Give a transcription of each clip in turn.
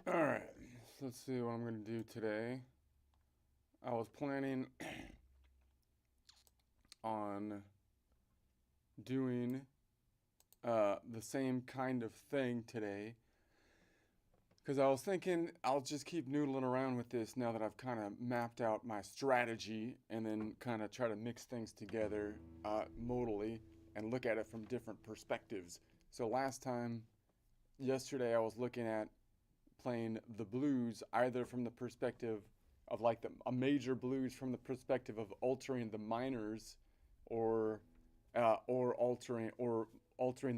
All right, so let's see what I'm going to do today. I was planning on doing the same kind of thing today because I was thinking I'll just keep noodling around with this now that I've kind of mapped out my strategy and then kind of try to mix things together modally and look at it from different perspectives. So yesterday, I was looking at playing the blues either from the perspective of like a major blues from the perspective of altering the minors or altering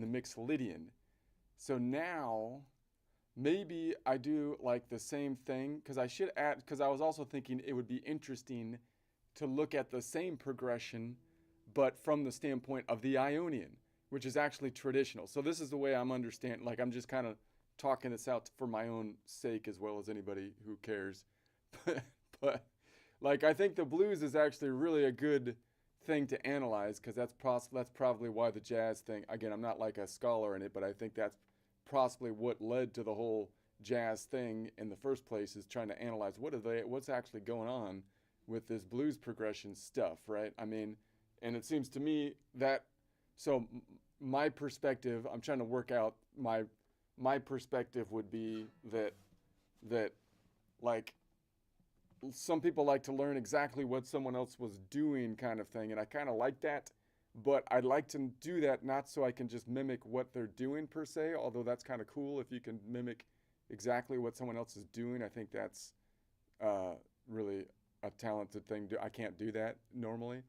the mixolydian. So now maybe I do like the same thing because I should add because I was also thinking it would be interesting to look at the same progression but from the standpoint of the Ionian, which is actually traditional. So this is the way I'm understanding. Like I'm just kind of talking this out for my own sake as well as anybody who cares. but, but like I think the blues is actually really a good thing to analyze because that's probably why the jazz thing. Again, I'm not like a scholar in it, but I think that's possibly what led to the whole jazz thing in the first place is trying to analyze what's actually going on with this blues progression stuff, right? I mean, and it seems to me that so my perspective, I'm trying to work out my perspective would be that like some people like to learn exactly what someone else was doing kind of thing and I kind of like that, but I'd like to do that not so I can just mimic what they're doing per se, although that's kind of cool if you can mimic exactly what someone else is doing. I think that's really a talented thing. I can't do that normally.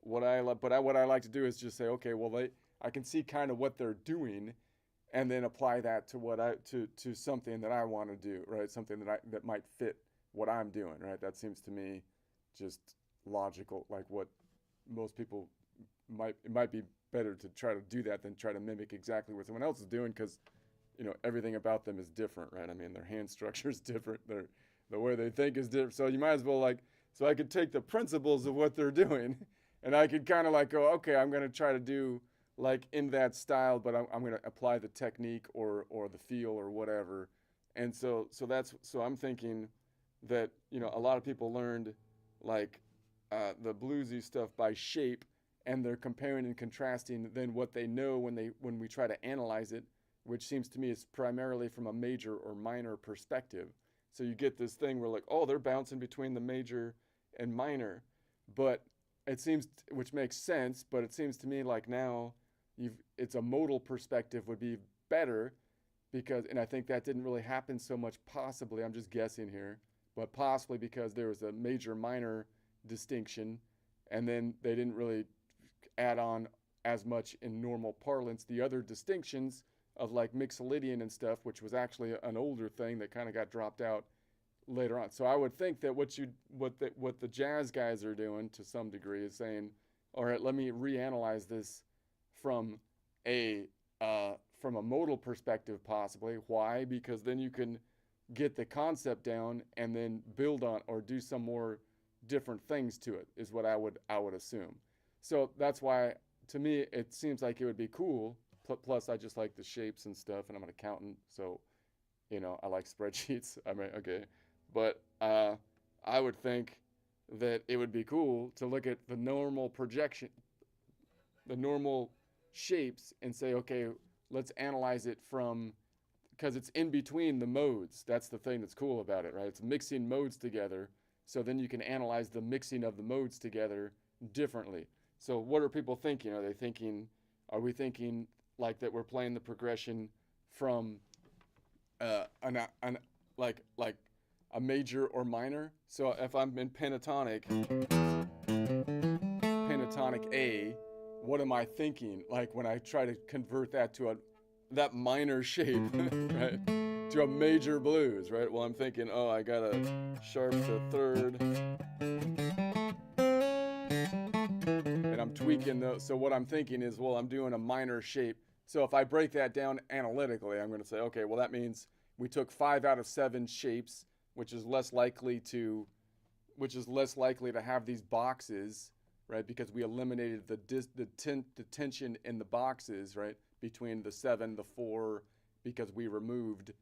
What I like to do is just say, okay, well I can see kind of what they're doing, and then apply that to to something that I want to do, right? Something that might fit what I'm doing, right? That seems to me just logical, like what most people it might be better to try to do that than try to mimic exactly what someone else is doing because everything about them is different, right? I mean, their hand structure is different, the way they think is different. So you might as well so I could take the principles of what they're doing, and I could kind of like go, okay, I'm gonna try to do like in that style, but I'm gonna apply the technique or the feel or whatever. And so I'm thinking that a lot of people learned like the bluesy stuff by shape, and they're comparing and contrasting then what they know when we try to analyze it, which seems to me is primarily from a major or minor perspective. So you get this thing where like, oh, they're bouncing between the major and minor, but which makes sense, but it seems to me like now it's a modal perspective would be better because, and I think that didn't really happen so much. Possibly, I'm just guessing here, but possibly because there was a major minor distinction, and then they didn't really add on as much in normal parlance the other distinctions of like mixolydian and stuff, which was actually an older thing that kind of got dropped out later on. So I would think that what the jazz guys are doing to some degree is saying, all right, let me reanalyze this from a from a modal perspective, possibly. Why? Because then you can get the concept down and then build on or do some more different things to it. Is what I would assume. So that's why to me it seems like it would be cool. Plus, I just like the shapes and stuff, and I'm an accountant, so I like spreadsheets. I mean, okay, but I would think that it would be cool to look at the normal projection, the normal shapes, and say, okay, let's analyze it from because it's in between the modes. That's the thing that's cool about it, right? It's mixing modes together. So then you can analyze the mixing of the modes together differently. So what are people thinking? Are we thinking like that we're playing the progression from an like a major or minor. So if I'm in pentatonic A, what am I thinking? Like when I try to convert that to that minor shape, right? To a major blues, right? Well, I'm thinking, oh, I gotta sharp the third, and I'm tweaking those. So what I'm thinking is, well, I'm doing a minor shape. So if I break that down analytically, I'm gonna say, okay, well, that means we took 5 out of 7 shapes, which is less likely to have these boxes, right? Because we eliminated the tension in the boxes, right? Between the 7, the 4, because we removed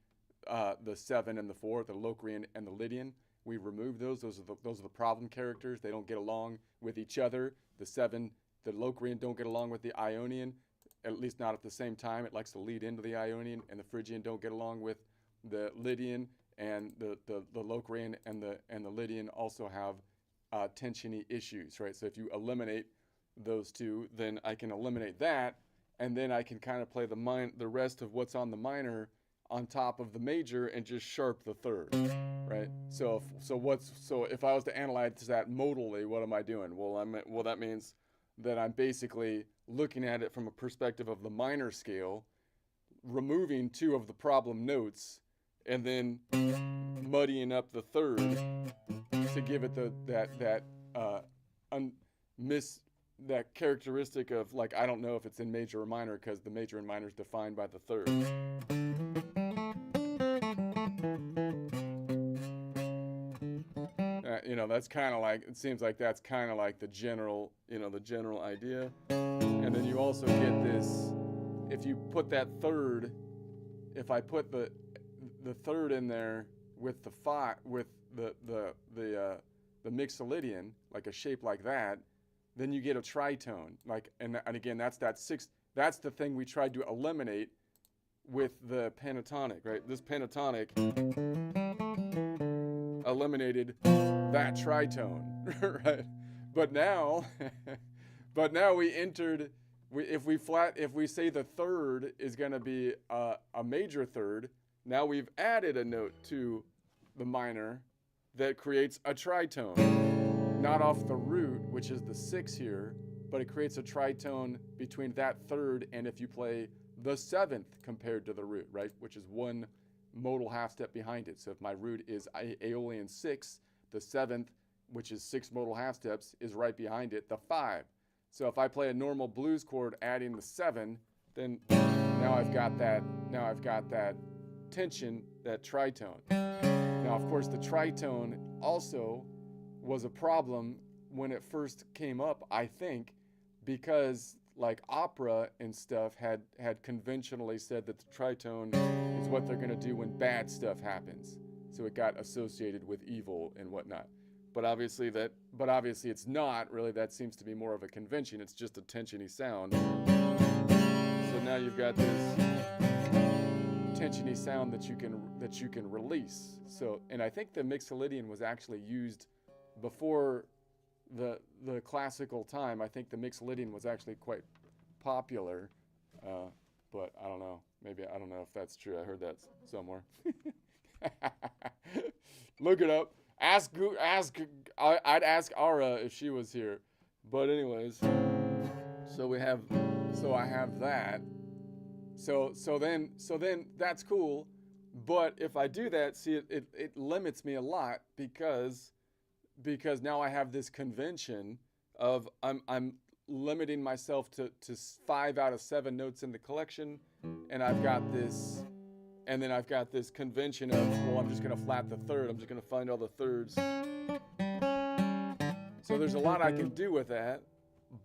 the 7 and the 4, the Locrian and the Lydian. We removed those. Those are the problem characters. They don't get along with each other. The 7, the Locrian don't get along with the Ionian, at least not at the same time. It likes to lead into the Ionian, and the Phrygian don't get along with the Lydian, and the Locrian and the Lydian also have tensiony issues, right? So if you eliminate those two, then I can eliminate that, and then I can kind of play the rest of what's on the minor on top of the major and just sharp the third, right? So if I was to analyze that modally, what am I doing? Well, that means that I'm basically looking at it from a perspective of the minor scale, removing 2 of the problem notes, and then muddying up the third to give it that characteristic of, like, I don't know if it's in major or minor because the major and minor is defined by the third. That's kind of like, it seems like that's kind of like the general idea. And then you also get this, if you put that third, if I put the third in there with the Mixolydian, like a shape like that, then you get a tritone. Like, and again, that's the thing we tried to eliminate with the pentatonic, right? This pentatonic eliminated that tritone, right? But now we entered. If we say the third is going to be a major third, now we've added a note to the minor that creates a tritone, not off the root, which is the 6 here, but it creates a tritone between that third and if you play the 7th compared to the root, right? Which is 1 modal half step behind it. So if my root is Aeolian 6, the 7th, which is 6 modal half steps, is right behind it, the 5. So if I play a normal blues chord adding the 7, then now I've got that tension, that tritone. Now, of course, the tritone also was a problem when it first came up, I think, because like opera and stuff had conventionally said that the tritone is what they're going to do when bad stuff happens. So it got associated with evil and whatnot. But obviously it's not really. That seems to be more of a convention. It's just a tensiony sound. So now you've got this tensiony sound that you can release. So, and I think the Mixolydian was actually used before the classical time. I think the Mixolydian was actually quite popular, but I don't know. Maybe I don't know if that's true. I heard that somewhere. Look it up. I'd ask Ara if she was here. But anyways, so I have that. So then that's cool. But if I do that, see, it limits me a lot because now I have this convention of I'm limiting myself to 5 out of 7 notes in the collection, and I've got this convention of, well, I'm just gonna flat the third. I'm just gonna find all the thirds. So there's a lot I can do with that,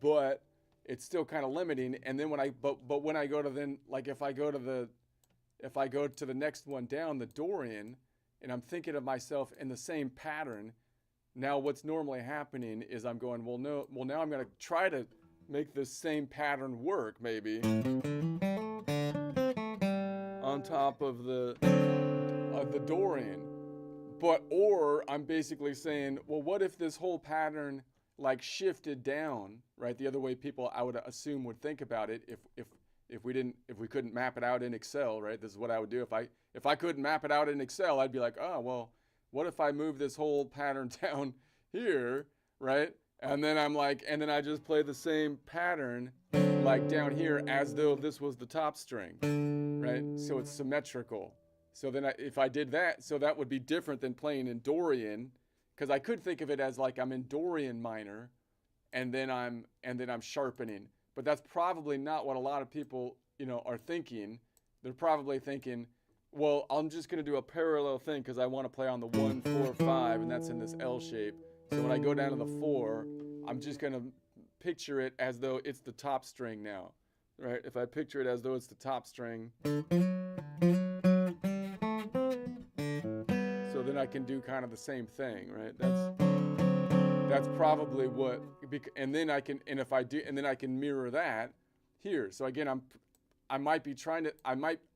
but it's still kind of limiting. And then when I go to if I go to the next one down, the Dorian, and I'm thinking of myself in the same pattern. Now what's normally happening is I'm going, now I'm going to try to make this same pattern work, maybe, on top of the Dorian. Or I'm basically saying, well, what if this whole pattern like shifted down, right? The other way people, I would assume, would think about it if we couldn't map it out in Excel, right? This is what I would do if I couldn't map it out in Excel. I'd be like, oh, well, what if I move this whole pattern down here, right? And then I'm like, and then I just play the same pattern like down here as though this was the top string, right? So it's symmetrical. So then if I did that, so that would be different than playing in Dorian, because I could think of it as like I'm in Dorian minor, and then I'm sharpening. But that's probably not what a lot of people, are thinking. They're probably thinking, well, I'm just going to do a parallel thing because I want to play on the 1, 4, 5, and that's in this L shape. So when I go down to the 4, I'm just going to picture it as though it's the top string now, right? If I picture it as though it's the top string, so then I can do kind of the same thing, right? That's probably what, and then I can, and if I do, and then I can mirror that here. So again, I might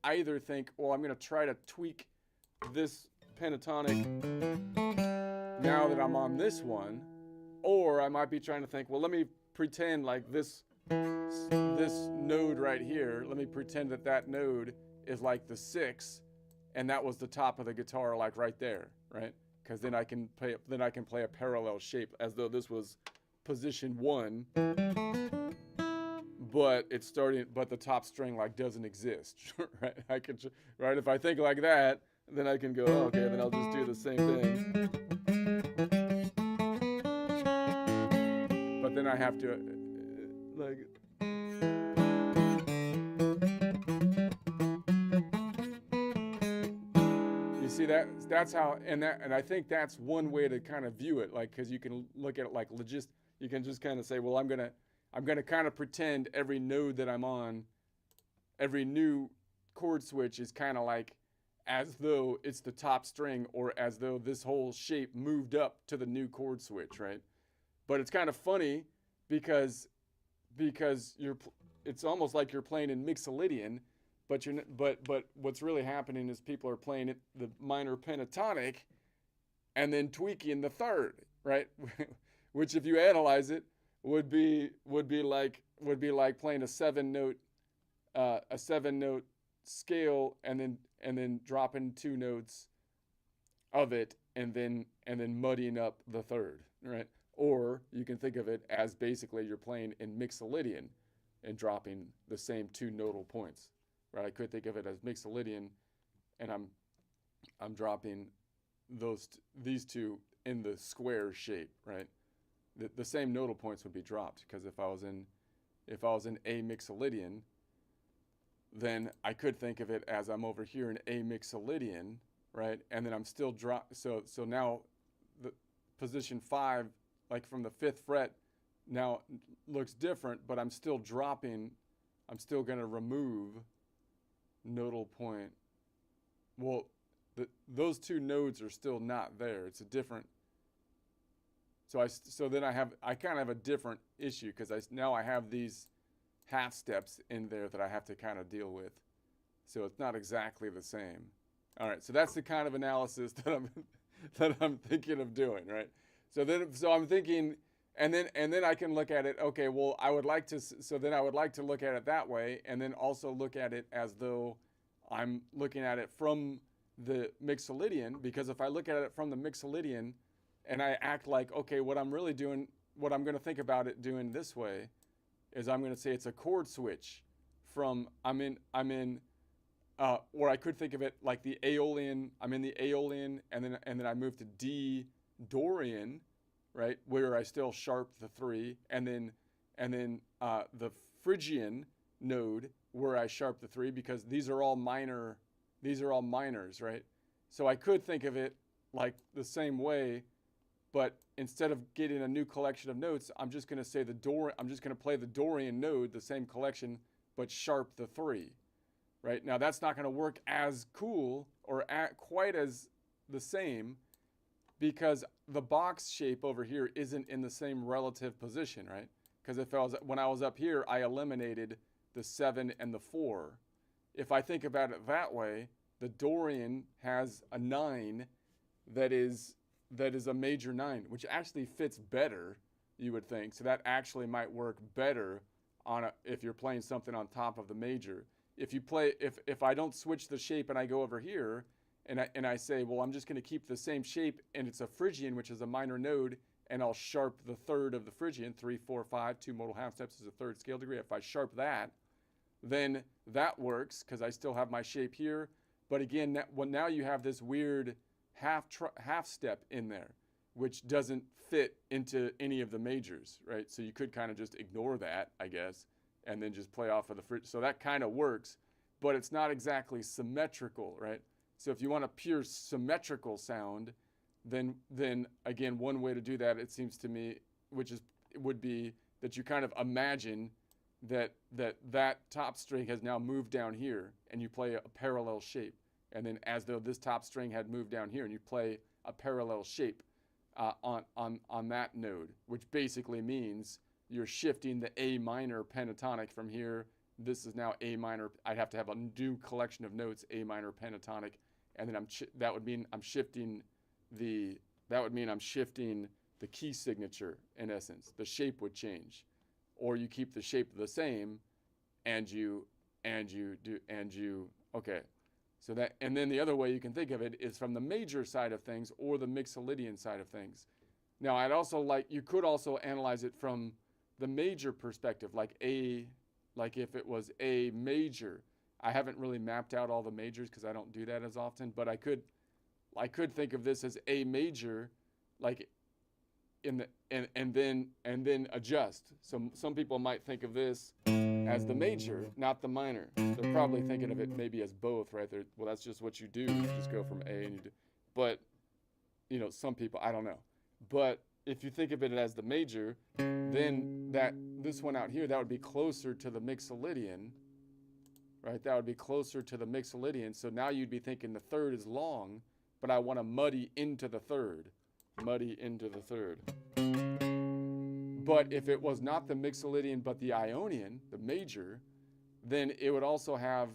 either think, well, I'm going to try to tweak this pentatonic now that I'm on this one, or I might be trying to think, well, let me pretend like this node right here, let me pretend that node is like the 6, and that was the top of the guitar, like right there, right? Because then I can play a parallel shape as though this was position 1, but the top string like doesn't exist, right? Right? If I think like that, then I can go, oh, okay, then I'll just do the same thing. But then I have to, like. You see that's how, and I think that's one way to kind of view it, like, because you can look at it like you can just kind of say, well, I'm gonna kind of pretend every node that I'm on, every new chord switch is kind of like as though it's the top string, or as though this whole shape moved up to the new chord switch, right? But it's kind of funny because it's almost like you're playing in Mixolydian, but what's really happening is people are playing it the minor pentatonic and then tweaking the third, right? Which, if you analyze it, would be like playing a 7-note scale and then dropping 2 notes of it and then muddying up the third, right? Or you can think of it as basically you're playing in Mixolydian and dropping the same 2 nodal points, right? I could think of it as Mixolydian, and I'm dropping these 2 in the square shape, right? The same nodal points would be dropped, because if I was in A Mixolydian, then I could think of it as I'm over here in A Mixolydian, right? And then I'm still so now the position 5, like from the 5th fret, now looks different, but I'm still dropping. I'm still going to remove nodal point. Well, those 2 nodes are still not there. It's a different. So then I kind of have a different issue, because now I have these half steps in there that I have to kind of deal with. So it's not exactly the same. All right, so that's the kind of analysis that I'm thinking of doing, right? So I'm thinking, and then I can look at it. Okay, well, I would like to look at it that way, and then also look at it as though I'm looking at it from the Mixolydian, because if I look at it from the Mixolydian, and I act like, okay, what I'm going to think about it doing this way is I'm going to say it's a chord switch from or I could think of it like the Aeolian. I'm in the Aeolian, and then I move to D Dorian, right, where I still sharp the 3, and then the Phrygian node where I sharp the 3, because these are all minors, right? So I could think of it like the same way, but instead of getting a new collection of notes, I'm just going to say I'm just going to play the Dorian node, the same collection, but sharp the 3, right? Now that's not going to work as cool or quite as the same, because the box shape over here isn't in the same relative position, right? Because when I was up here, I eliminated the 7 and the 4. If I think about it that way, the Dorian has a 9 that is a major 9, which actually fits better, you would think. So that actually might work better if you're playing something on top of the major. If I don't switch the shape and I go over here and I say, well, I'm just going to keep the same shape, and it's a Phrygian, which is a minor node, and I'll sharp the third of the Phrygian, 3, 4, 5, 2 modal half steps is a third scale degree. If I sharp that, then that works because I still have my shape here. But again, now you have this weird half step in there, which doesn't fit into any of the majors, right? So you could kind of just ignore that, I guess, and then just play off of the Phrygian. So that kind of works, but it's not exactly symmetrical, right? So if you want a pure symmetrical sound, then again, one way to do that, it seems to me, would be that you kind of imagine that top string has now moved down here, and you play a parallel shape, and then as though this top string had moved down here, and you play a parallel shape on that node, which basically means you're shifting the A minor pentatonic from here. This is now A minor. I'd have to have a new collection of notes, A minor pentatonic, and then that would mean I'm shifting the key signature in essence. The shape would change, or you keep the shape the same, and you okay. So that, and then the other way you can think of it is from the major side of things or the Mixolydian side of things. Now, you could also analyze it from the major perspective, like if it was A major. I haven't really mapped out all the majors because I don't do that as often, but I could think of this as A major, like and then adjust. So some people might think of this as the major, not the minor. They're probably thinking of it maybe as both, right? Well, that's just what you do. You just go from A and you do. But, some people, I don't know. But if you think of it as the major, then this one out here, that would be closer to the Mixolydian, right? That would be closer to the Mixolydian. So now you'd be thinking the third is long, but I want to muddy into the third. Muddy into the third. But if it was not the Mixolydian but the Ionian, the major, then it would also have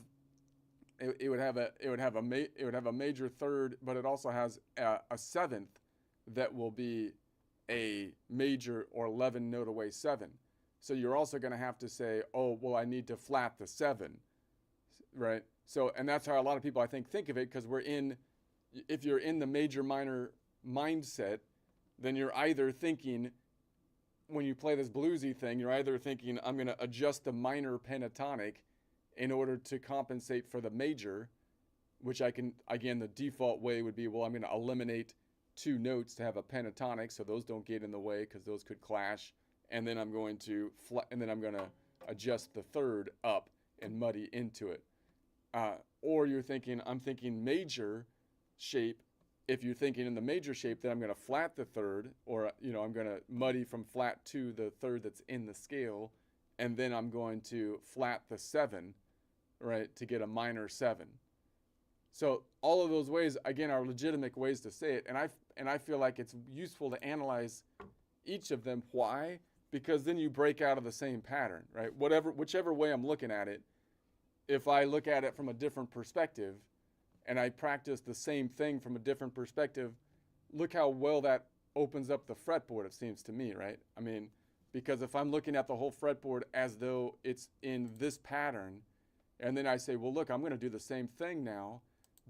it would have a major third, but it also has a seventh that will be a major or 11 note away 7. So you're also going to have to say, oh, well, I need to flat the 7, right? So, and that's how a lot of people I think of it, because if you're in the major minor mindset, then you're either thinking, when you play this bluesy thing, you're either thinking, I'm going to adjust the minor pentatonic in order to compensate for the major, which the default way would be, well, I'm going to eliminate 2 notes to have a pentatonic, so those don't get in the way because those could clash, and then I'm going to adjust the third up and muddy into it. Or I'm thinking major shape. If you're thinking in the major shape, then I'm going to flat the third, or I'm going to muddy from flat to the third that's in the scale, and then I'm going to flat the 7, right, to get a minor 7. So all of those ways, again, are legitimate ways to say it, and I feel like it's useful to analyze each of them. Why? Because then you break out of the same pattern, right? Whichever way I'm looking at it, if I look at it from a different perspective, and I practice the same thing from a different perspective, look how well that opens up the fretboard, it seems to me, right? I mean, because if I'm looking at the whole fretboard as though it's in this pattern, and then I say, well, look, I'm going to do the same thing now,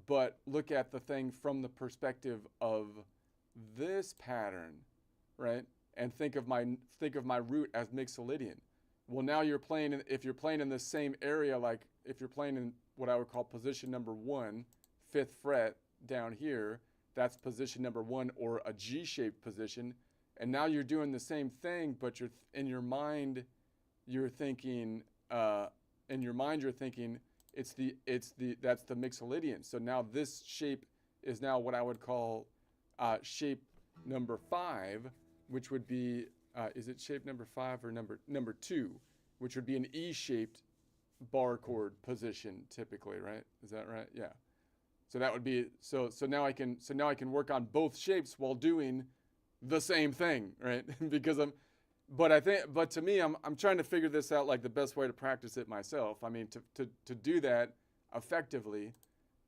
but look at the thing from the perspective of this pattern, right? And think of my root as Mixolydian. Well, now if you're playing in the same area, like if you're playing in what I would call position number 1, 5th fret down here, that's position number 1, or a G-shaped position. And now you're doing the same thing, but in your mind you're thinking that's the Mixolydian. So now this shape is now what I would call shape number 5, which would be is it shape number 5 or number 2, which would be an E-shaped bar chord position typically, right? Is that right? Yeah. So that would be so now I can work on both shapes while doing the same thing, right? But to me, I'm trying to figure this out, like the best way to practice it myself. I mean, to do that effectively,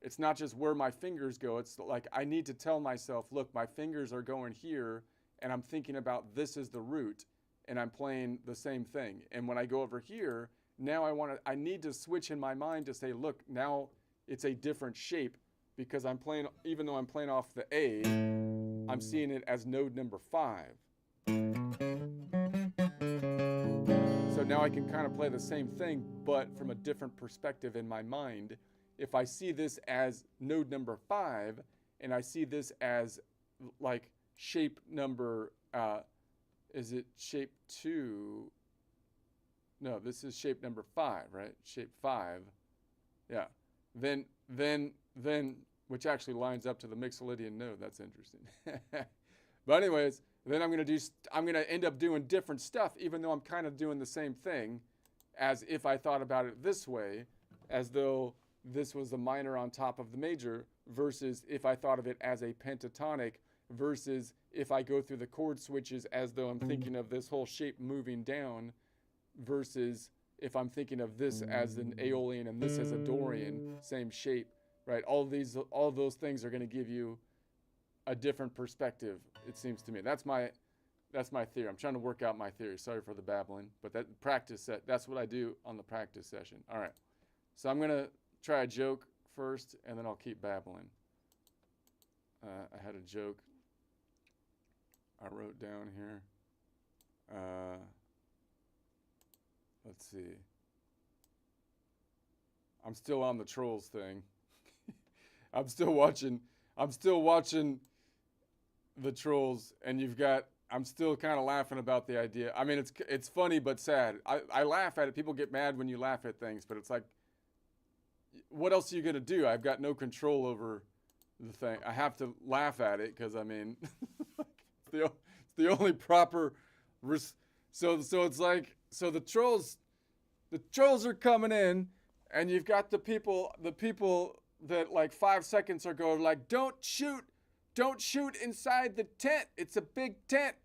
it's not just where my fingers go. It's like I need to tell myself, look, my fingers are going here, and I'm thinking about this is the root, and I'm playing the same thing. And when I go over here, now I need to switch in my mind to say, look, now it's a different shape because even though I'm playing off the A, I'm seeing it as node number 5. So now I can kind of play the same thing, but from a different perspective in my mind. If I see this as node number 5, and I see this as like shape number, is it shape 2? No, this is shape number 5, right? Shape 5. Yeah. Then, which actually lines up to the Mixolydian node. That's interesting. But anyways, then I'm gonna end up doing different stuff, even though I'm kind of doing the same thing, as if I thought about it this way, as though this was the minor on top of the major, versus if I thought of it as a pentatonic, versus if I go through the chord switches as though I'm thinking of this whole shape moving down, versus if I'm thinking of this as an Aeolian and this as a Dorian, same shape, right? All those things are going to give you a different perspective, it seems to me. That's my theory. I'm trying to work out my theory. Sorry for the babbling, but that's what I do on the practice session. All right. So I'm going to try a joke first, and then I'll keep babbling. I had a joke I wrote down here. Let's see. I'm still on the Trolls thing. I'm still watching the Trolls, and I'm still kind of laughing about the idea. I mean, it's funny but sad. I laugh at it. People get mad when you laugh at things, but it's like, what else are you gonna do? I've got no control over the thing. I have to laugh at it because, I mean, it's the only proper. So it's like, so the trolls are coming in, and you've got the people that like 5 seconds ago like, don't shoot inside the tent. It's a big tent.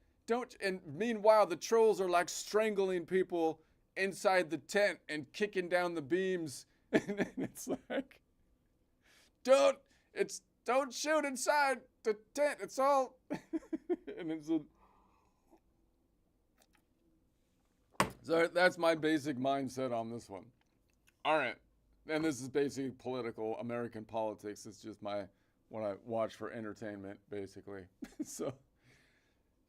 And meanwhile, the trolls are like strangling people inside the tent and kicking down the beams. And it's like, don't shoot inside the tent. It's all, and so that's my basic mindset on this one. All right. And this is basically political American politics. It's just what I watch for entertainment, basically. So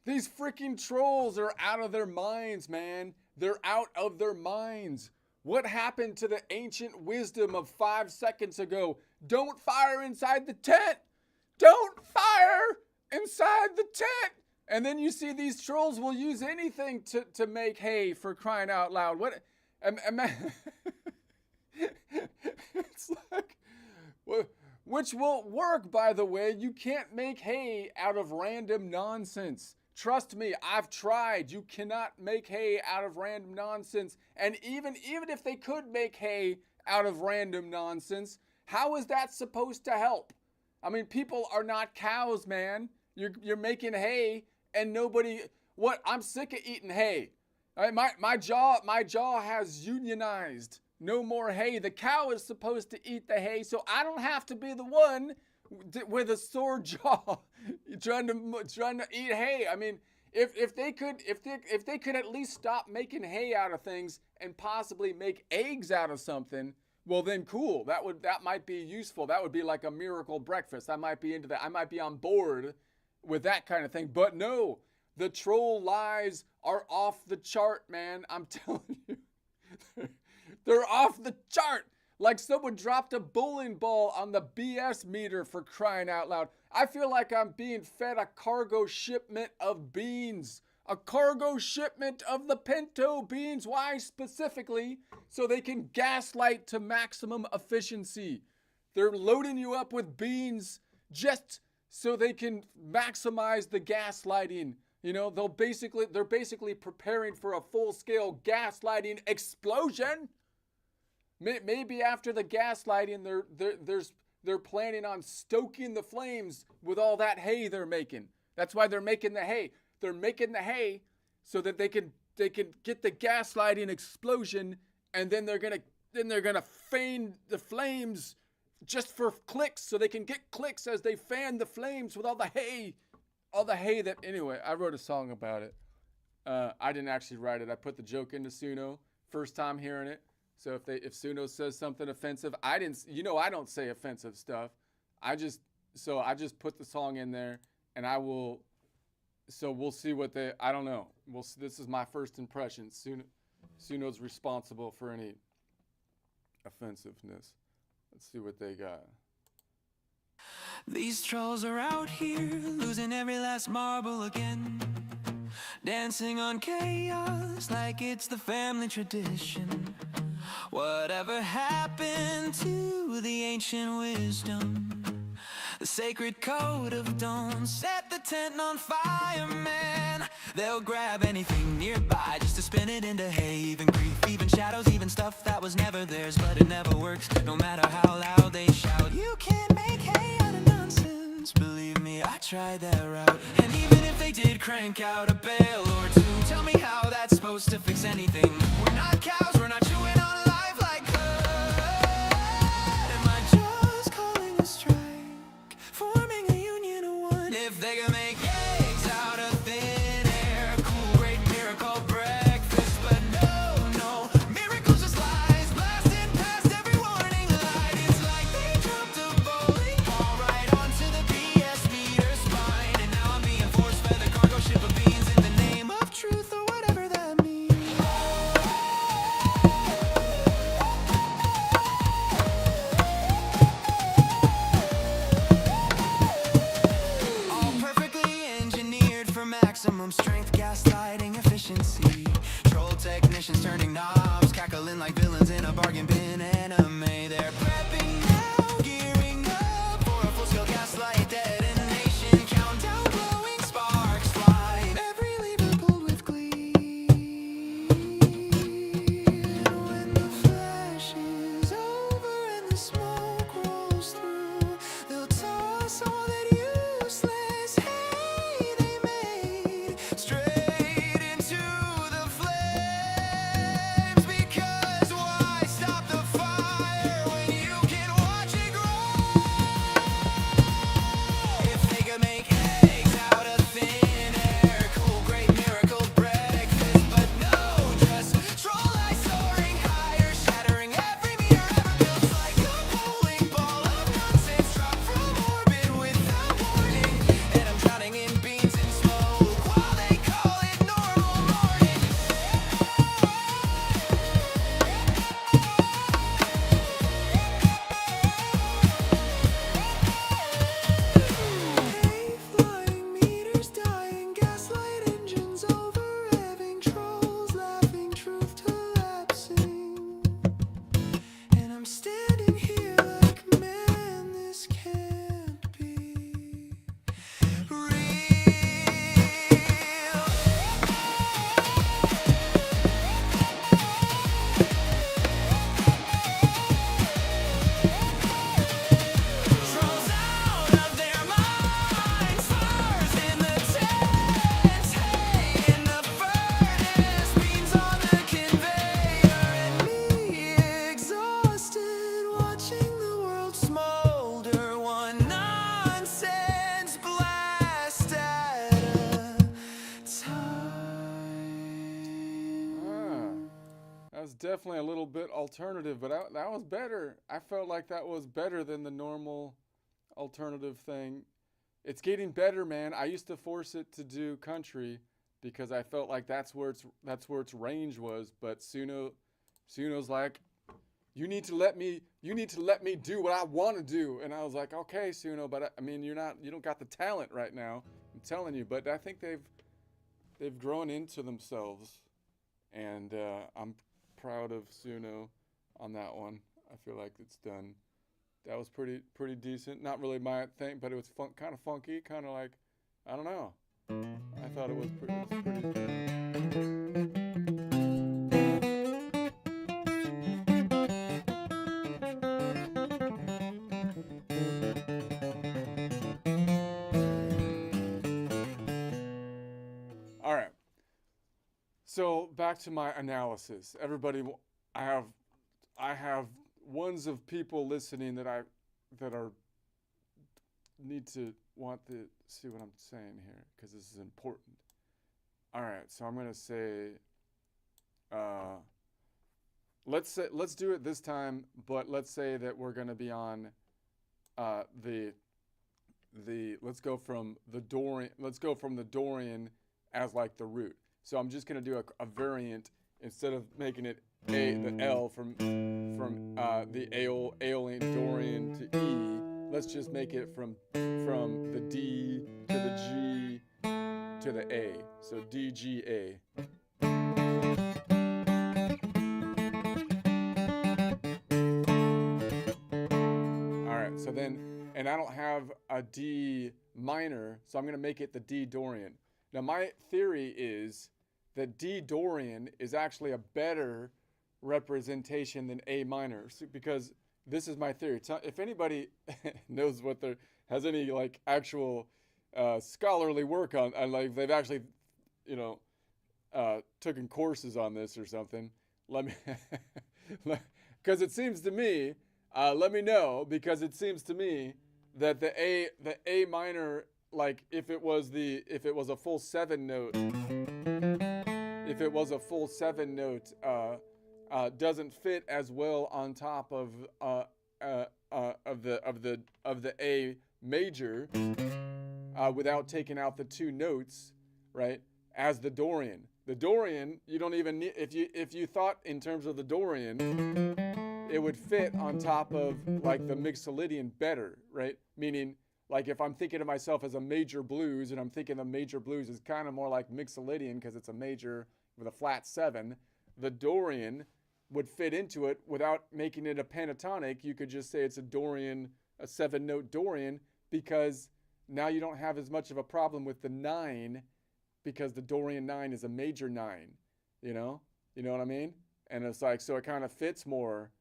these freaking trolls are out of their minds, man. They're out of their minds. What happened to the ancient wisdom of 5 seconds ago? Don't fire inside the tent. Don't fire inside the tent. And then you see these trolls will use anything to make hay, for crying out loud. What? It's like, which won't work, by the way. You can't make hay out of random nonsense. Trust me, I've tried. You cannot make hay out of random nonsense. And even if they could make hay out of random nonsense, how is that supposed to help? I mean, people are not cows, man. You're making hay, and nobody. What? I'm sick of eating hay. All right, my jaw has unionized. No more hay. The cow is supposed to eat the hay, so I don't have to be the one with a sore jaw trying to eat hay. I mean, if they could at least stop making hay out of things and possibly make eggs out of something, well then cool. That might be useful. That would be like a miracle breakfast. I might be into that. I might be on board with that kind of thing. But no, the troll lies are off the chart, man. I'm telling you. They're off the chart. Like someone dropped a bowling ball on the BS meter, for crying out loud. I feel like I'm being fed a cargo shipment of beans. A cargo shipment of the pinto beans. Why specifically? So they can gaslight to maximum efficiency. They're loading you up with beans just so they can maximize the gaslighting. You know, they're basically preparing for a full-scale gaslighting explosion. Maybe after the gaslighting, they're planning on stoking the flames with all that hay they're making. That's why they're making the hay. They're making the hay so that they can get the gaslighting explosion, and then they're gonna fan the flames just for clicks, so they can get clicks as they fan the flames with all the hay. All the hay that, anyway, I wrote a song about it. I didn't actually write it. I put the joke into Suno, first time hearing it. So if Suno says something offensive, I don't say offensive stuff. I just put the song in there, and I will. So we'll see what they. I don't know. We'll see, this is my first impression. Suno's responsible for any offensiveness. Let's see what they got. These trolls are out here, losing every last marble again, dancing on chaos like it's the family tradition. Whatever happened to the ancient wisdom? The sacred code of don't set the tent on fire, man. They'll grab anything nearby just to spin it into hay. Even grief, even shadows, even stuff that was never theirs. But it never works, no matter how loud they shout. You can't make hay out of nonsense. Believe me, I tried that route. And even if they did crank out a bale or two, tell me how that's supposed to fix anything. We're not cows, we're not chewing on life like that. Am I just calling a strike? Forming a union of one. If they can make eggs out of thin air, cool, great miracle breakfast. But no, miracles just lies, blasting past every warning light. It's like they dropped a bowling ball right onto the BS meter spine. And now I'm being force-fed a cargo ship of beans in the name of truth or whatever that means. All perfectly engineered for maximum strength, gaslighting efficiency. Troll technicians turning knobs, cackling like villains in a bargain bin anime. They're prepping now, gearing up for a full-scale gaslight detonation. Countdown, glowing sparks fly, every lever pulled with glee. And when the flash is over and the smoke rolls through, they'll toss all that useless hay they made straight into the flames. Because why stop the fire when you can watch it grow? If they could make eggs out of thin air, cool, great miracle breakfast. But no, just troll eyes soaring higher, shattering every mirror ever built like a bowling ball of nonsense dropped from orbit without warning. And I'm drowning in beans and smoke while they call it normal morning. Hay flying, meters dying, gaslight engines over revving, trolls laughing, truth collapsing. And I'm standing here like, man, this can't be real. Trolls out of their minds, fires in the tent, hay in the furnace, beans on the conveyor, and me exhausted, watching the world smolder, one nonsense blast at a time. That was definitely a little bit alternative, but that was better. I felt like that was better than the normal alternative thing. It's getting better, man. I used to force it to do country because I felt like that's where its range was. But Suno's like, you need to let me do what I want to do. And I was like, okay, Suno, but I mean, you don't got the talent right now. I'm telling you. But I think they've grown into themselves, and I'm proud of Suno on that one. I feel like it's done. That was pretty decent. Not really my thing, but it was kind of funky, kind of like, I don't know. I thought it was pretty good. All right. So back to my analysis. Everybody, I have ones of people listening that are need to want to see what I'm saying here because this is important. All right, so I'm gonna say, let's do it this time, but let's say that we're gonna be on let's go from the Dorian as like the root. So I'm just gonna do a variant instead of making it the L from the Aeolian Dorian to E. Let's just make it from the D to the G to the A. So D G A. All right. So then, and I don't have a D minor, so I'm gonna make it the D Dorian. Now my theory is that D Dorian is actually a better representation than A minor, because this is my theory. If anybody knows has any like actual scholarly work on, like they've actually, taken courses on this or something, let me, because it seems to me, let me know, because it seems to me that the A minor, like if it was a full 7 note, doesn't fit as well on top of the A major without taking out the 2 notes, right? As the Dorian. The Dorian, you don't even need, if you thought in terms of the Dorian, it would fit on top of like the Mixolydian better, right? Meaning, like if I'm thinking of myself as a major blues, and I'm thinking the major blues is kind of more like Mixolydian because it's a major with a flat 7, the Dorian would fit into it without making it a pentatonic. You could just say it's a Dorian, a 7-note Dorian, because now you don't have as much of a problem with the 9, because the Dorian 9 is a major 9, you know what I mean? And it's like, so it kind of fits more,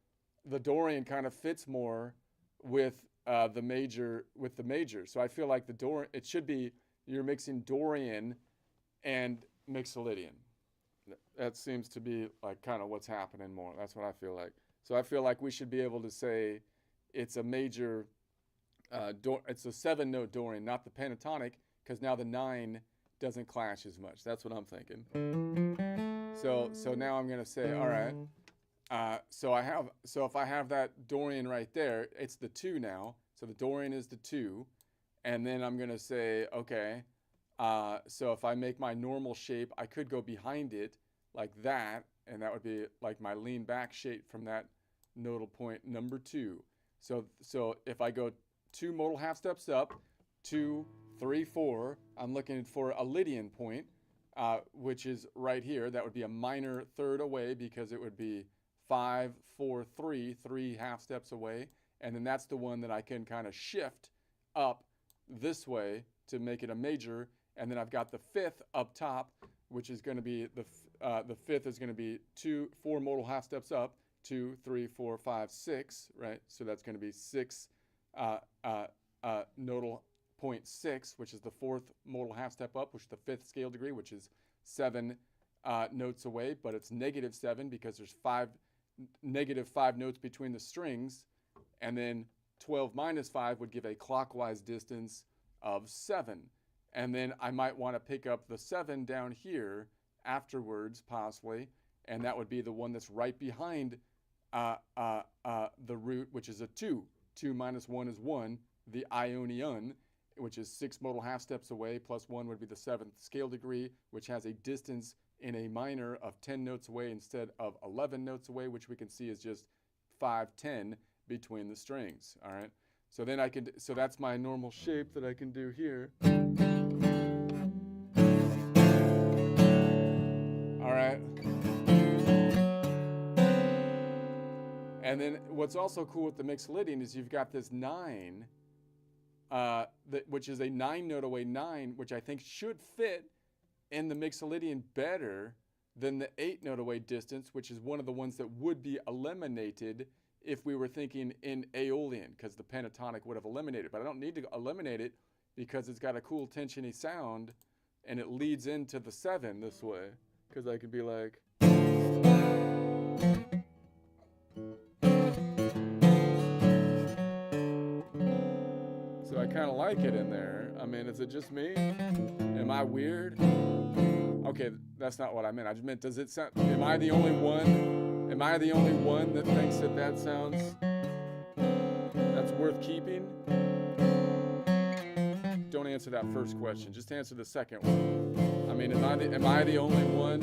the Dorian kind of fits more with the major. So I feel like the Dorian, it should be, you're mixing Dorian and Mixolydian. That seems to be like kind of what's happening more. That's what I feel like. So I feel like we should be able to say it's a major, it's a 7-note Dorian, not the pentatonic, because now the 9 doesn't clash as much. That's what I'm thinking. So now I'm gonna say, all right. So if I have that Dorian right there, it's the 2 now. So the Dorian is the 2, and then I'm gonna say, okay. So if I make my normal shape, I could go behind it like that, and that would be like my lean back shape from that nodal point number 2. So if I go 2 modal half steps up, 2, 3, 4, I'm looking for a Lydian point, which is right here. That would be a minor 3rd away, because it would be 5, 4, 3, 3 half steps away, and then that's the one that I can kind of shift up this way to make it a major. And then I've got the 5th up top, which is going to be the 5th is going to be 4 modal half steps up, 2, 3, 4, 5, 6, right? So that's going to be 6 nodal point 6, which is the 4th modal half step up, which is the 5th scale degree, which is 7 notes away, but it's -7 because there's -5 notes between the strings, and then 12 minus 5 would give a clockwise distance of 7. And then I might want to pick up the 7 down here afterwards, possibly, and that would be the one that's right behind the root, which is a 2. 2 minus 1 is 1, the Ionian, which is 6 modal half steps away, plus 1 would be the 7th scale degree, which has a distance in a minor of 10 notes away instead of 11 notes away, which we can see is just 5, 10 between the strings, all right? So then so that's my normal shape that I can do here. All right. And then what's also cool with the Mixolydian is you've got this 9, which is a 9-note away 9, which I think should fit in the Mixolydian better than the 8-note away distance, which is one of the ones that would be eliminated if we were thinking in Aeolian, because the pentatonic would have eliminated. But I don't need to eliminate it because it's got a cool tensiony sound, and it leads into the 7 this way, because I could be like... So I kind of like it in there. I mean, is it just me? Am I weird? Okay, that's not what I meant. I just meant, does it sound... Am I the only one? Am I the only one that thinks that sounds that's worth keeping? Don't answer that first question. Just answer the second one. I mean, am I the only one?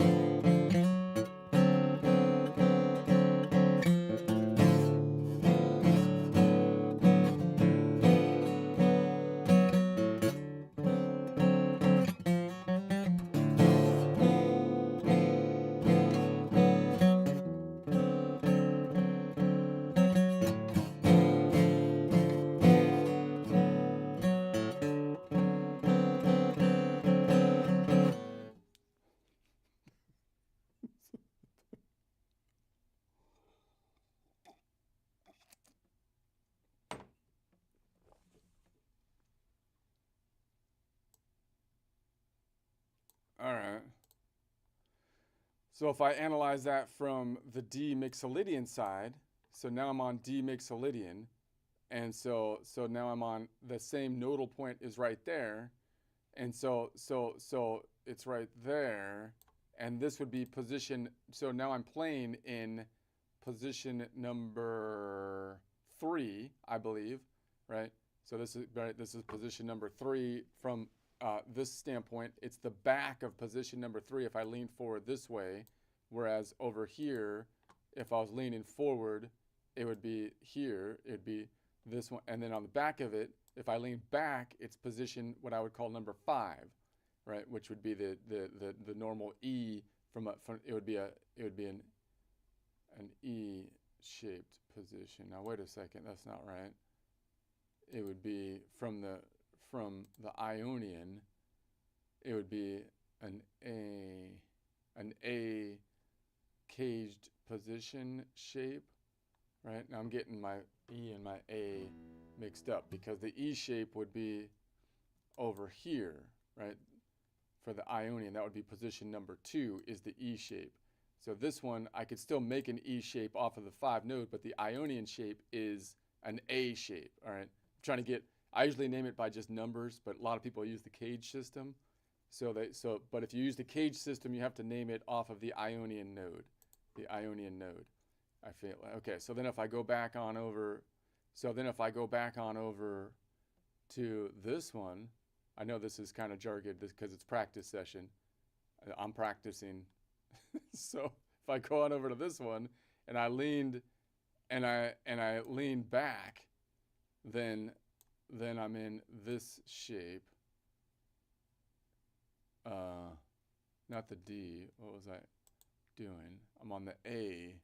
All right. So if I analyze that from the D Mixolydian side, so now I'm on D Mixolydian, and so now I'm on the same nodal point is right there, and so it's right there, and this would be position. So now I'm playing in position number 3, I believe, right? So this is position number 3 from this standpoint. It's the back of position number 3 if I lean forward this way, whereas over here, if I was leaning forward, it would be here. It'd be this one, and then on the back of it, if I lean back, it's position what I would call number 5, right? Which would be the normal E from it would be an E-shaped position. Now wait a second, that's not right. It would be from the Ionian, it would be an A caged position shape, right? Now I'm getting my E and my A mixed up because the E shape would be over here, right? For the Ionian, that would be position number 2 is the E shape. So this one, I could still make an E shape off of the 5 node, but the Ionian shape is an A shape, all right? I'm trying to get, I usually name it by just numbers, but a lot of people use the cage system. But if you use the cage system, you have to name it off of the Ionian node. The Ionian node. I feel okay. So then if I go back on over, to this one, I know this is kind of jargon because it's practice session. I'm practicing. So if I go on over to this one and I leaned back, then I'm in this shape. Not the D. What was I doing? I'm on the A.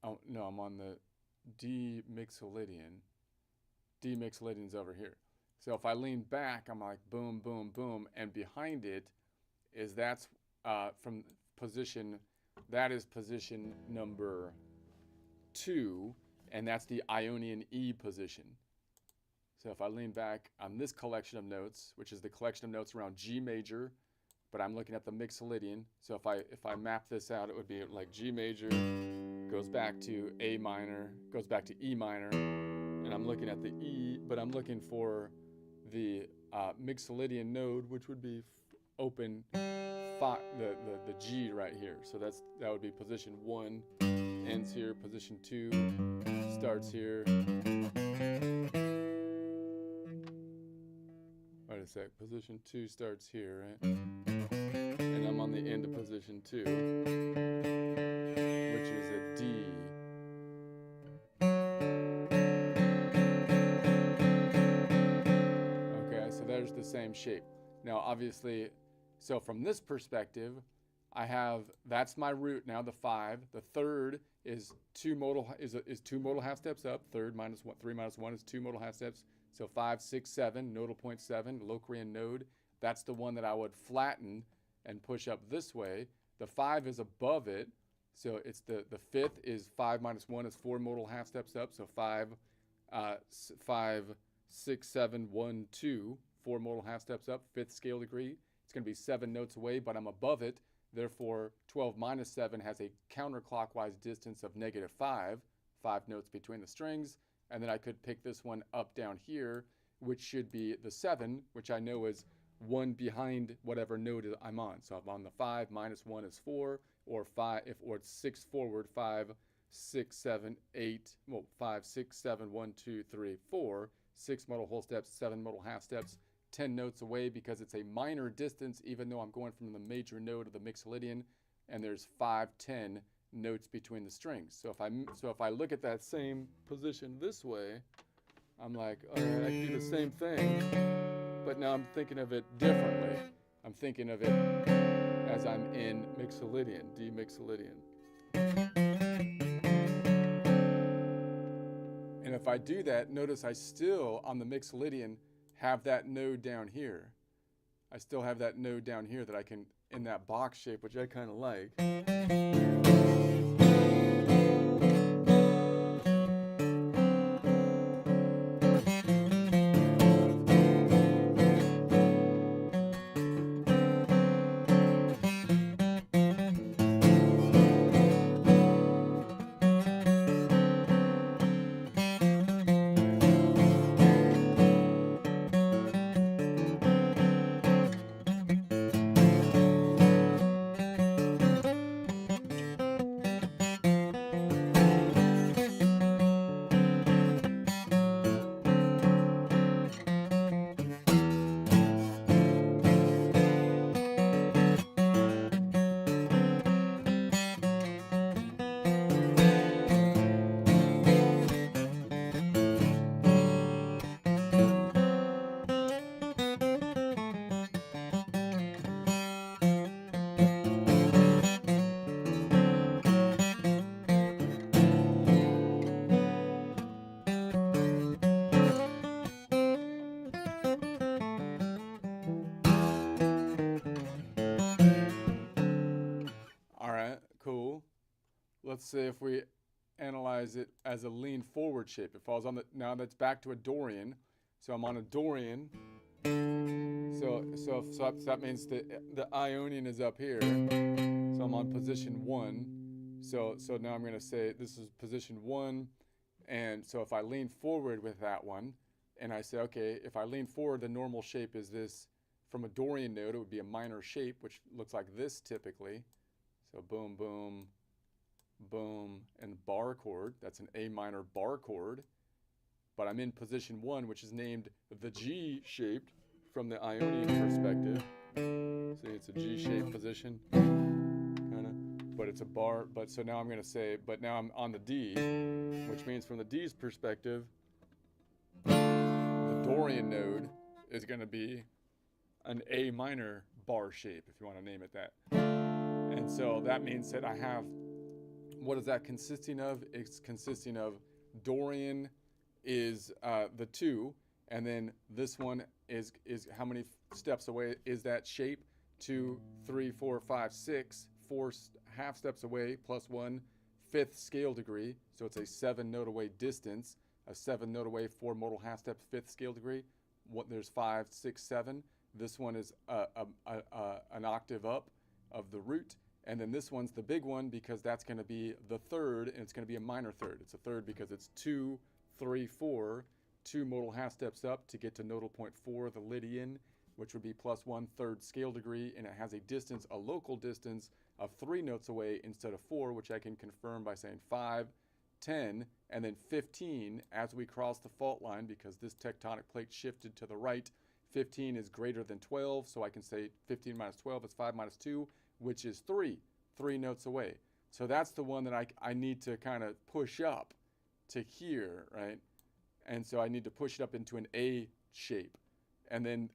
Oh no, I'm on the D Mixolydian. D Mixolydian's over here. So if I lean back, I'm like boom, boom, boom, and behind it is that's from position. That is position number 2, and that's the Ionian E position. So if I lean back on this collection of notes, which is the collection of notes around G major, but I'm looking at the Mixolydian. So if I map this out, it would be like G major goes back to A minor, goes back to E minor, and I'm looking at the E, but I'm looking for the Mixolydian node, which would be open the G right here. So that would be position 1 ends here, position 2 starts here. Wait a sec, position 2 starts here, right? And I'm on the end of position 2, which is a D. Okay, so there's the same shape. Now obviously, so from this perspective, I have, that's my root now, the 5. The third is 2 modal half steps up. Third minus 1, 3 minus 1 is 2 modal half steps. So 5, 6, 7, nodal point 7, Locrian node. That's the one that I would flatten and push up this way. The 5 is above it. So it's the 5th is 5 minus 1 is 4 modal half steps up. So 5, 6, 7, 1, 2, 4 modal half steps up, 5th scale degree. It's going to be 7 notes away, but I'm above it. Therefore, 12 minus 7 has a counterclockwise distance of -5, 5 notes between the strings. And then I could pick this one up down here, which should be the 7, which I know is 1 behind whatever note I'm on. So I'm on the 5, minus 1 is 4, or 5, or it's 6 forward, 5, 6, 7, 8, well, 5, 6, 7, 1, 2, 3, 4, 6 modal whole steps, 7 modal half steps, 10 notes away because it's a minor distance, even though I'm going from the major node of the Mixolydian, and there's 5, 10 notes between the strings. So if I look at that same position this way, I'm like, all right, I can do the same thing, but now I'm thinking of it differently. I'm thinking of it as I'm in Mixolydian, D Mixolydian. And if I do that, notice I still, on the Mixolydian, have that node down here. I still have that node down here that I can, in that box shape, which I kind of like. All right, cool. Let's say if we analyze it as a lean forward shape, it falls on the, now that's back to a Dorian. So I'm on a Dorian. So that means the Ionian is up here. So I'm on position 1. So now I'm going to say this is position 1. And so if I lean forward with that one, and I say, okay, if I lean forward, the normal shape is this. From a Dorian node, it would be a minor shape, which looks like this typically. So boom, boom, boom, and bar chord. That's an A minor bar chord. But I'm in position 1, which is named the G shaped from the Ionian perspective. See, it's a G-shaped position, kind of. But it's a bar. But so now I'm going to say, but now I'm on the D, which means from the D's perspective, the Dorian node is going to be an A minor bar shape, if you want to name it that. And so that means that I have, what is that consisting of? It's consisting of Dorian is the 2, and then this one is how many steps away is that shape? 2, 3, 4, 5, 6, 4 half steps away plus 1 5th scale degree. So it's a 7 note away distance, a 7 note away, 4 modal half steps, 5th scale degree. There's 5, 6, 7. This one is an octave up of the root. And then this one's the big one because that's going to be the 3rd, and it's going to be a minor 3rd. It's a 3rd because it's 2, 3, 4, 2 modal half steps up to get to nodal point 4, the Lydian, which would be plus 1 3rd scale degree, and it has a distance, a local distance of 3 notes away instead of 4, which I can confirm by saying 5, 10, and then 15 as we cross the fault line because this tectonic plate shifted to the right. 15 is greater than 12, so I can say 15 minus 12 is 5 minus 2, which is 3 notes away. So that's the one that I need to kind of push up to here, right? And so I need to push it up into an A shape. And then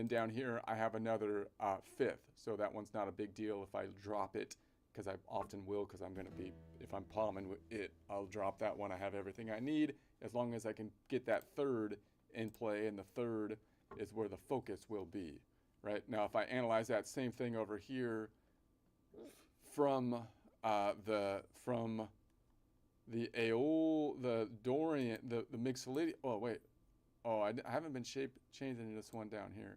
down here I have another 5th. So that one's not a big deal if I drop it, because I often will, because I'm going to be, if I'm palming with it, I'll drop that one. I have everything I need as long as I can get that 3rd in play, and the 3rd is where the focus will be, right? Now, if I analyze that same thing over here from the Dorian, the Mixolydian. Oh wait, I haven't been changing this one down here.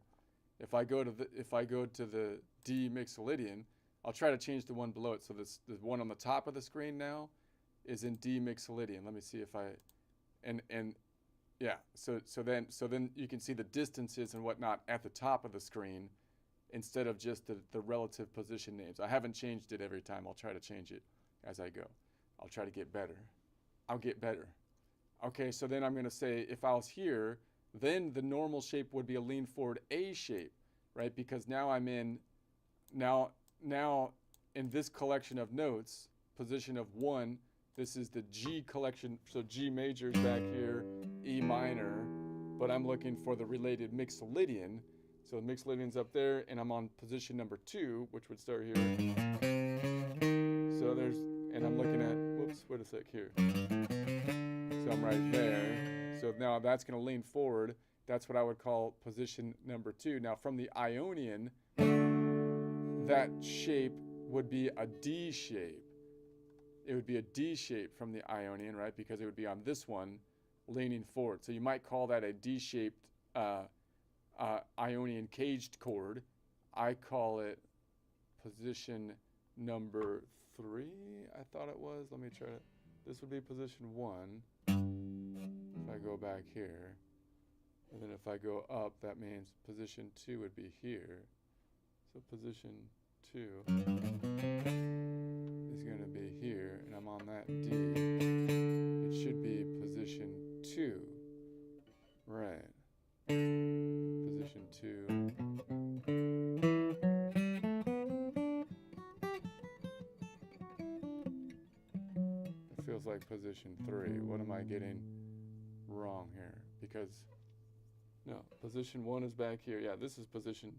If I go to the D Mixolydian, I'll try to change the one below it. So the one on the top of the screen now is in D Mixolydian. Let me see if I, and yeah. So then you can see the distances and whatnot at the top of the screen, instead of just the relative position names. I haven't changed it every time. I'll try to change it as I go. I'll try to get better. I'll get better. Okay, so then I'm going to say if I was here, then the normal shape would be a lean forward A shape, right? Because now I'm in, now in this collection of notes, position of 1, this is the G collection, so G major is back here, E minor, but I'm looking for the related mixolydian. So the mixolydian's up there, and I'm on position number 2, which would start here. So there's, and I'm looking at, whoops, wait a sec here. So I'm right there. So now that's going to lean forward. That's what I would call position number 2. Now from the Ionian, that shape would be a D shape. It would be a D shape from the Ionian, right? Because it would be on this one leaning forward. So you might call that a D-shaped Ionian caged chord. I call it position number 3, I thought it was. Let me try it. This would be position 1. If I go back here. And then if I go up, that means position 2 would be here. So position 2 is going to be here, and I'm on that D. It should be position 2. Right. Position 2. It feels like position 3. What am I getting wrong here? Because, no, position 1 is back here. Yeah, this is position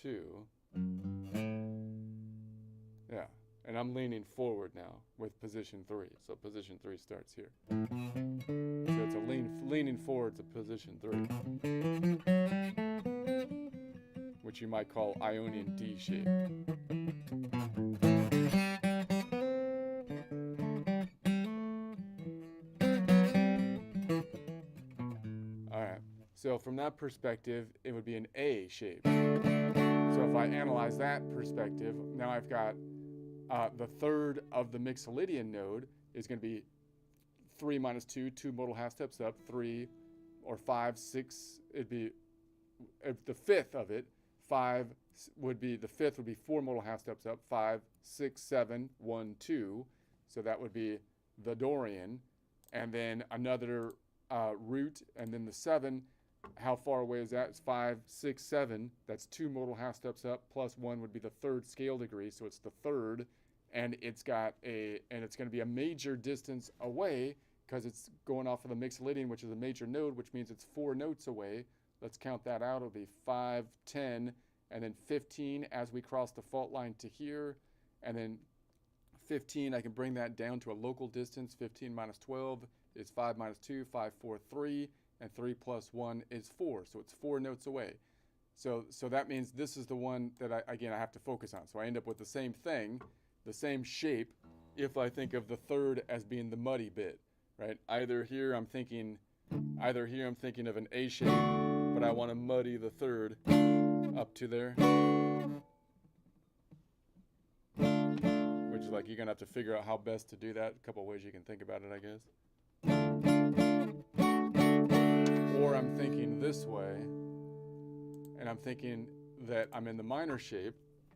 2. Yeah, and I'm leaning forward now with position 3. So position 3 starts here. So it's a leaning forward to position 3, which you might call Ionian D shape. Alright, so from that perspective, it would be an A shape. So if I analyze that perspective, now I've got the third of the mixolydian node is going to be 3 minus 2, 2 modal half steps up, 3 or 5, 6. It'd be the fifth of it. 5 would be, the fifth would be 4 modal half steps up, 5, 6, 7, 1, 2. So that would be the Dorian. And then another root, and then the 7. How far away is that? It's 5, 6, 7. That's 2 modal half steps up, plus 1 would be the third scale degree. So it's the third, and it's got it's going to be a major distance away because it's going off of the mixolydian, which is a major node, which means it's 4 notes away. Let's count that out. It'll be 5, 10, and then 15 as we cross the fault line to here, and then 15. I can bring that down to a local distance. 15 minus 12 is 5 minus 2, 5, 4, 3. And 3 plus 1 is 4, so it's 4 notes away. So that means this is the one that I have to focus on. So I end up with the same thing, the same shape, if I think of the third as being the muddy bit, right? Either here I'm thinking of an A shape, but I want to muddy the third up to there. Which is like you're gonna have to figure out how best to do that. A couple ways you can think about it, I guess. Or I'm thinking this way, and I'm thinking that I'm in the minor shape,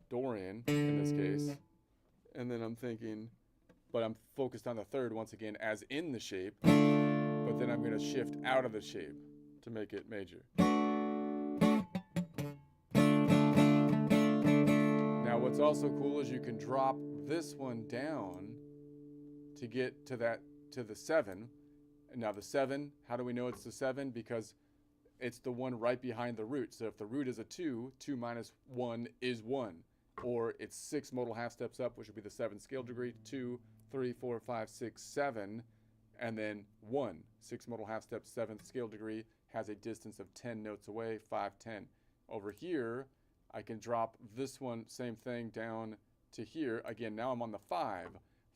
Dorian in this case, and then I'm thinking, but I'm focused on the third once again as in the shape, but then I'm going to shift out of the shape to make it major. Now what's also cool is you can drop this one down to get to the 7. Now the 7, how do we know it's the 7? Because it's the one right behind the root. So if the root is a 2, 2 minus 1 is 1. Or it's 6 modal half steps up, which would be the 7th scale degree, 2, 3, 4, 5, 6, 7, and then 1. 6 modal half steps, 7th scale degree, has a distance of 10 notes away, 5, 10. Over here, I can drop this one, same thing, down to here. Again, now I'm on the 5.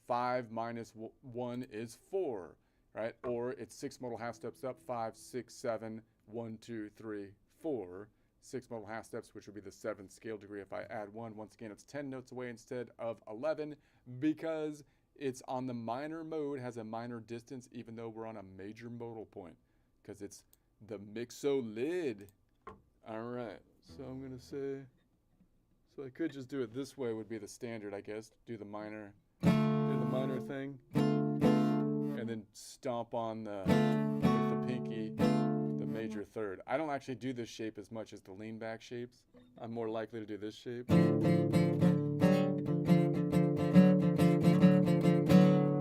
5 minus 1 is 4. Right? Or it's 6 modal half steps up, 5, 6, 7, 1, 2, 3, 4. 6 modal half steps, which would be the 7th scale degree if I add 1. Once again, it's 10 notes away instead of 11 because it's on the minor mode, has a minor distance, even though we're on a major modal point because it's the mixolyd. All right, so I'm going to say, so I could just do it this way would be the standard, I guess. Do the minor minor thing, and then stomp on with the pinky the major third. I don't actually do this shape as much as the lean back shapes. I'm more likely to do this shape.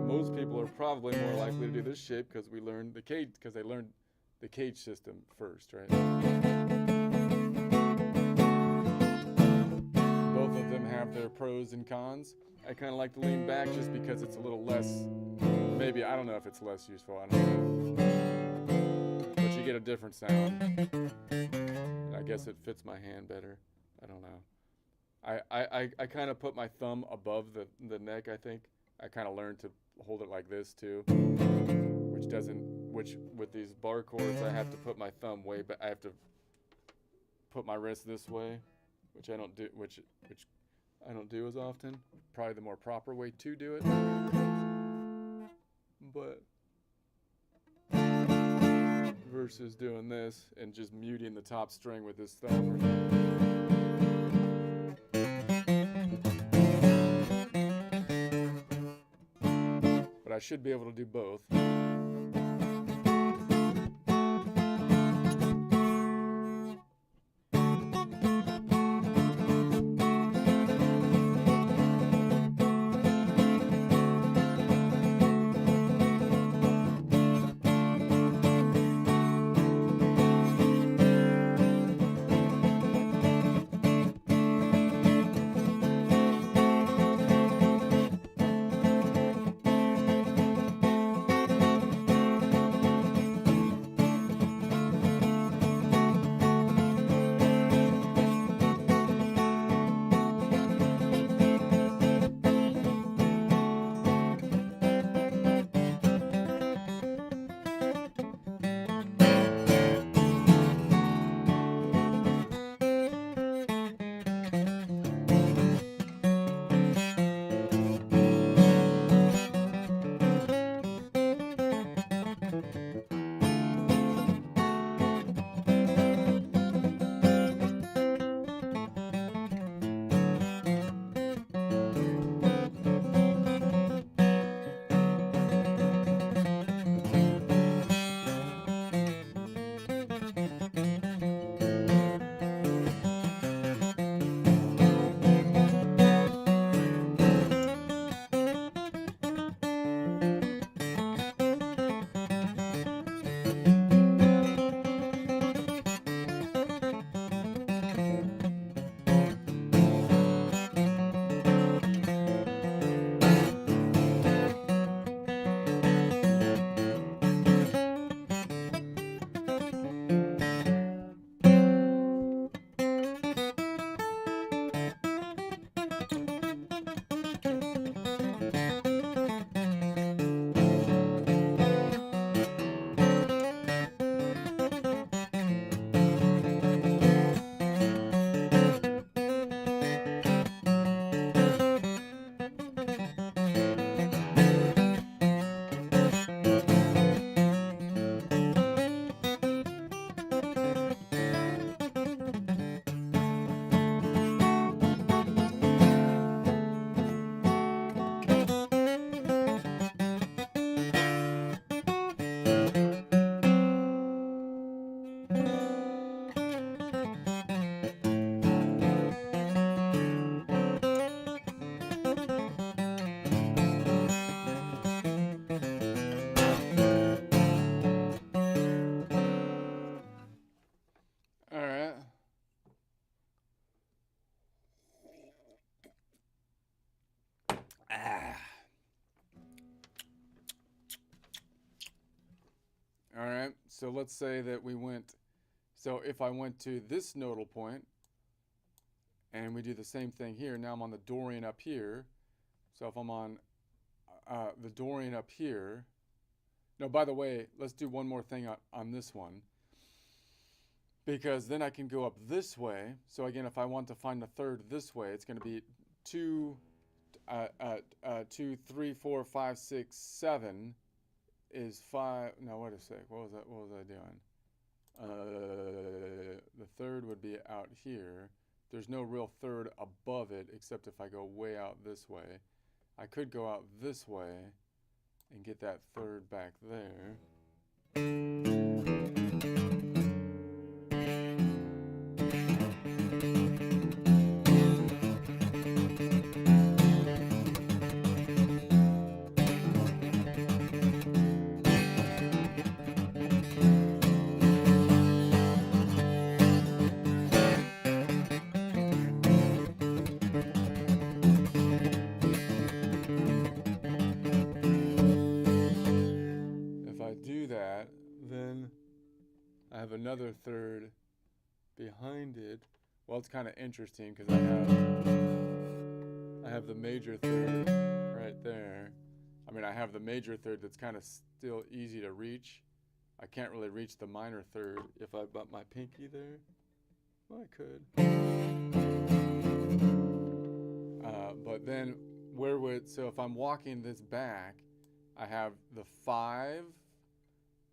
Most people are probably more likely to do this shape because they learned the cage system first, right? Both of them have their pros and cons. I kind of like the lean back just because it's a little less, maybe, I don't know if it's less useful, I don't know. But you get a different sound. And I guess it fits my hand better. I don't know. I kind of put my thumb above the neck, I think. I kind of learned to hold it like this too, which with these bar chords, I have to put my thumb way back. I have to put my wrist this way, which I don't do, which I don't do as often. Probably the more proper way to do it. But versus doing this and just muting the top string with this thumb. But I should be able to do both. All right, so let's say that so if I went to this nodal point, and we do the same thing here, now I'm on the Dorian up here. So if I'm on the Dorian up here, no, by the way, let's do one more thing on this one, because then I can go up this way. So again, if I want to find the third this way, it's going to be 2, 3, 4, 5, 6, 7 is 5. No, wait a sec. What was that? What was I doing? The third would be out here. There's no real third above it except if I go way out this way. I could go out this way and get that third back there. Then I have another third behind it. Well, it's kind of interesting because I have the major third right there. I mean, I have the major third that's kind of still easy to reach. I can't really reach the minor third if I butt my pinky there. Well, I could. But then so if I'm walking this back, I have the 5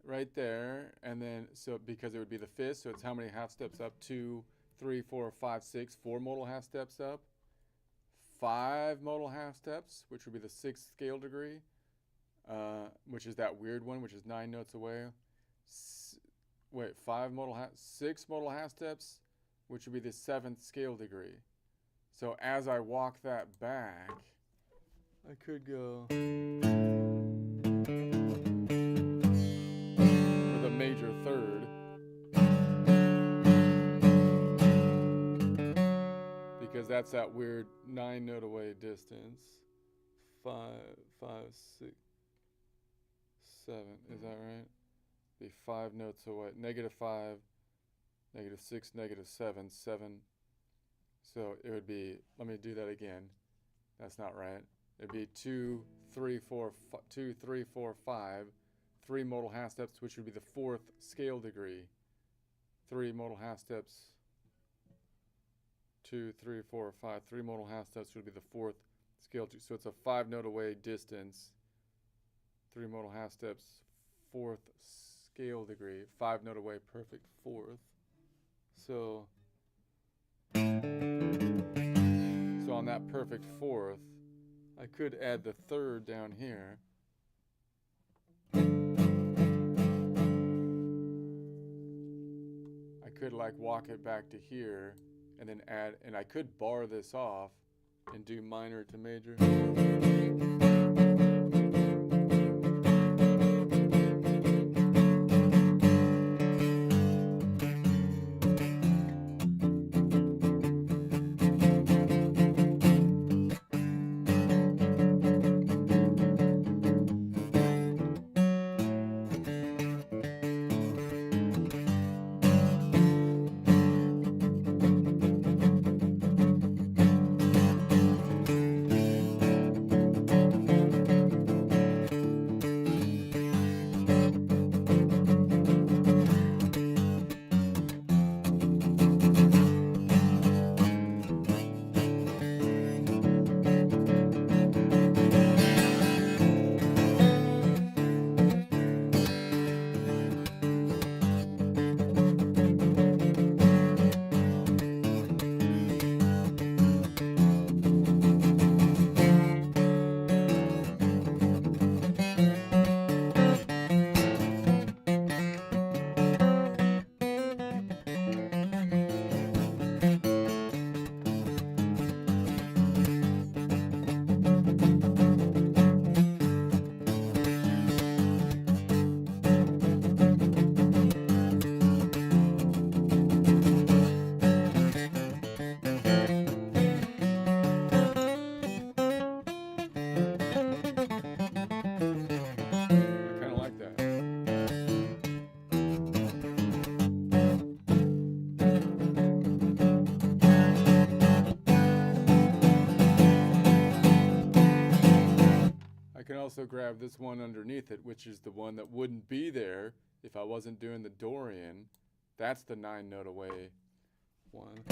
right there, and then because it would be the 5th, so it's how many half steps up? 2, 3, 4, 5, 6, 4 modal half steps up, 5 modal half steps, which would be the 6th scale degree, which is that weird one, which is 9 notes away. 6 modal half steps, which would be the 7th scale degree. So as I walk that back, I could go major third, because that's that weird 9 note away distance. 5, 5, 6, 7, is that right? Be 5 notes away. -5, -6, -7, 7. So it would be, let me do that again. That's not right. It'd be 2, 3, 4, 5. 3 modal half steps, which would be the 4th scale degree. 3 modal half steps. 2, 3, 4, 5. 3 modal half steps would be the 4th scale degree. So it's a 5 note away distance. 3 modal half steps, 4th scale degree. 5 note away, perfect 4th. So on that perfect 4th, I could add the 3rd down here. Could like walk it back to here and then add, and I could bar this off and do minor to major. Also grab this one underneath it, which is the one that wouldn't be there if I wasn't doing the Dorian. That's the 9 note away one.